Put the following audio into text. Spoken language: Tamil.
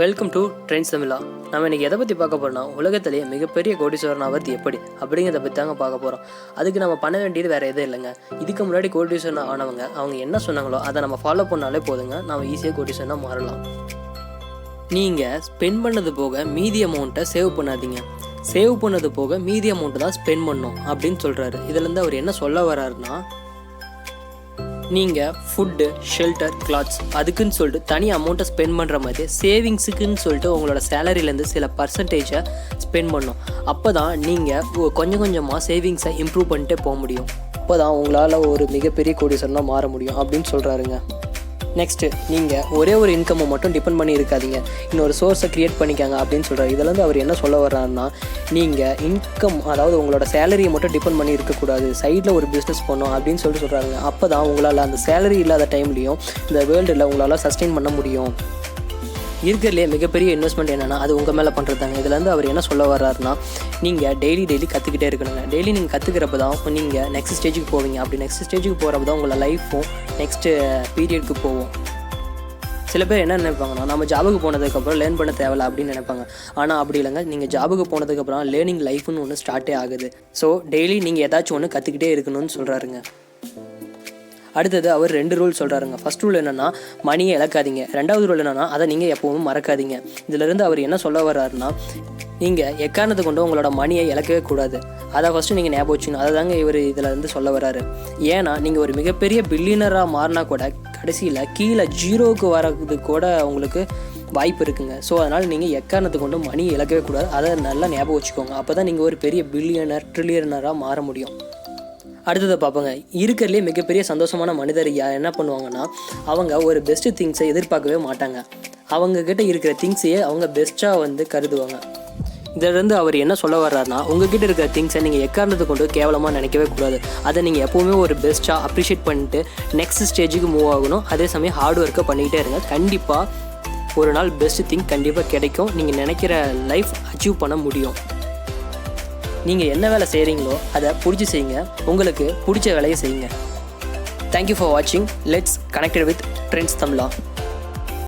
வெல்கம் டு ட்ரெண்ட்ஸ் தமிழா. நம்ம இன்றைக்கி எதை பற்றி பார்க்க போகிறோம்னா, உலகத்திலேயே மிகப்பெரிய கோடீஸ்வரன் ஆவது எப்படி அப்படிங்கிறத பற்றி தாங்க பார்க்க போகிறோம். அதுக்கு நம்ம பண்ண வேண்டியது வேறு எதுவும் இல்லைங்க. இதுக்கு முன்னாடி கோடீஸ்வரன் ஆனவங்க அவங்க என்ன சொன்னாங்களோ அதை நம்ம ஃபாலோ பண்ணாலே போதுங்க, நம்ம ஈஸியாக கோடீஸ்வரனாக மாறலாம். நீங்கள் ஸ்பெண்ட் பண்ணது போக மீதி அமௌண்ட்டை சேவ் பண்ணாதீங்க. சேவ் பண்ணது போக மீதி அமௌண்ட்டு தான் ஸ்பெண்ட் பண்ணணும் அப்படின்னு சொல்கிறாரு. இதுலேருந்து அவர் என்ன சொல்ல வர்றாருன்னா, நீங்கள் ஃபுட்டு, ஷெல்டர், கிளாத்ஸ் அதுக்குன்னு சொல்லிட்டு தனி அமௌண்ட்டை ஸ்பெண்ட் பண்ணுற மாதிரி சேவிங்ஸுக்குன்னு சொல்லிட்டு உங்களோட சேலரியிலேருந்து சில பர்சன்டேஜை ஸ்பெண்ட் பண்ணணும். அப்போ தான் நீங்கள் கொஞ்சம் கொஞ்சமாக சேவிங்ஸை இம்ப்ரூவ் பண்ணிட்டே போக முடியும். அப்போ தான் உங்களால் ஒரு மிகப்பெரிய கோடீஸ்வரனாக மாற முடியும் அப்படின்னு சொல்கிறாருங்க. நெக்ஸ்ட்டு, நீங்கள் ஒரே ஒரு இன்கம்மை மட்டும் டிபெண்ட் பண்ணி இருக்காதீங்க, இன்னொரு சோர்ஸை க்ரியேட் பண்ணிக்காங்க அப்படின்னு சொல்கிறார். இதிலேருந்து அவர் என்ன சொல்ல வர்றாருன்னா, நீங்கள் இன்கம் அதாவது உங்களோட சேலரியை மட்டும் டிபெண்ட் பண்ணி இருக்கக்கூடாது, சைடில் ஒரு பிஸ்னஸ் பண்ணணும் அப்படின்னு சொல்கிறாங்க. அப்போ தான் உங்களால் அந்த சேலரி இல்லாத டைம்லேயும் இந்த வேர்ல்டில் உங்களால் சஸ்டெயின் பண்ண முடியும். இருக்கிறதுலே மிகப்பெரிய இன்வெஸ்ட்மெண்ட் என்னென்னா அது உங்கள் மேலே பண்ணுறதாங்க. இதுலேருந்து அவர் என்ன சொல்ல வர்றாருன்னா, நீங்கள் டெய்லி கற்றுக்கிட்டே இருக்கணுங்க. டெய்லி நீங்கள் கற்றுக்கிறப்ப தான் நீங்கள் நெக்ஸ்ட் ஸ்டேஜுக்கு போவீங்க. அப்படி நெக்ஸ்ட் ஸ்டேஜுக்கு போகிறப்ப தான் உங்களை லைஃப்பும் நெக்ஸ்ட்டு பீரியடுக்கு போவோம். சில பேர் என்ன நினைப்பாங்கன்னா, நம்ம ஜாபுக்கு போனதுக்கப்புறம் லேர்ன் பண்ண தேவையில்ல அப்படின்னு நினைப்பாங்க. ஆனால் அப்படி இல்லைங்க. நீங்கள் ஜாபுக்கு போனதுக்கப்புறம் லேர்னிங் லைஃப்னு ஒன்று ஸ்டார்ட்டே ஆகுது. ஸோ டெய்லி நீங்கள் ஏதாச்சும் ஒன்று கற்றுக்கிட்டே இருக்கணும்னு சொல்கிறாருங்க. அடுத்தது அவர் 2 ரூல் சொல்கிறாருங்க. ஃபஸ்ட் ரூல் என்னென்னா, மணியை இழக்காதீங்க. 2வது ரூல் என்னென்னா, அதை நீங்கள் எப்போவும் மறக்காதீங்க. இதிலேருந்து அவர் என்ன சொல்ல வர்றாருன்னா, நீங்கள் எக்காரணத்தை கொண்டு உங்களோட மணியை இழக்கவே கூடாது. அதை ஃபஸ்ட்டு நீங்கள் ஞாபகம் வச்சுக்கணும். அதை தாங்க இவர் இதில் இருந்து சொல்ல வர்றாரு. ஏன்னா நீங்கள் ஒரு மிகப்பெரிய பில்லியனராக மாறினா கூட கடைசியில் கீழே ஜீரோவுக்கு வரது கூட உங்களுக்கு வாய்ப்பு இருக்குங்க. ஸோ அதனால் நீங்கள் எக்காரணத்தை கொண்டு மணியை இழக்கவே கூடாது. அதை நல்லா ஞாபகம் வச்சுக்கோங்க. அப்போ தான் நீங்கள் ஒரு பெரிய பில்லியனர், ட்ரில்லியனராக மாற முடியும். அடுத்ததை பார்ப்போங்க. இருக்கிறதுலே மிகப்பெரிய சந்தோஷமான மனிதர் என்ன பண்ணுவாங்கன்னா, அவங்க ஒரு பெஸ்ட்டு திங்ஸை எதிர்பார்க்கவே மாட்டாங்க. அவங்கக்கிட்ட இருக்கிற திங்ஸையே அவங்க பெஸ்ட்டாக கருதுவாங்க. இதிலேருந்து அவர் என்ன சொல்ல வர்றாருனா, உங்ககிட்ட இருக்கிற திங்ஸை நீங்கள் எக்காரணத்தை கொண்டு கேவலமாக நினைக்கவே கூடாது. அதை நீங்கள் எப்போவுமே ஒரு பெஸ்ட்டாக அப்ரிஷியேட் பண்ணிட்டு நெக்ஸ்ட் ஸ்டேஜுக்கு மூவ் ஆகணும். அதே சமயம் ஹார்ட் ஒர்க்கை பண்ணிக்கிட்டே இருங்க. கண்டிப்பாக ஒரு நாள் பெஸ்ட்டு திங் கண்டிப்பாக கிடைக்கும். நீங்கள் நினைக்கிற லைஃப் அச்சீவ் பண்ண முடியும். நீங்கள் என்ன வேலை செய்கிறீங்களோ அதை பிடிச்சி செய்யுங்க. உங்களுக்கு பிடிச்ச வேலையை செய்யுங்க. தேங்க்யூ ஃபார் வாட்சிங். Let's connected with trends Tamizha.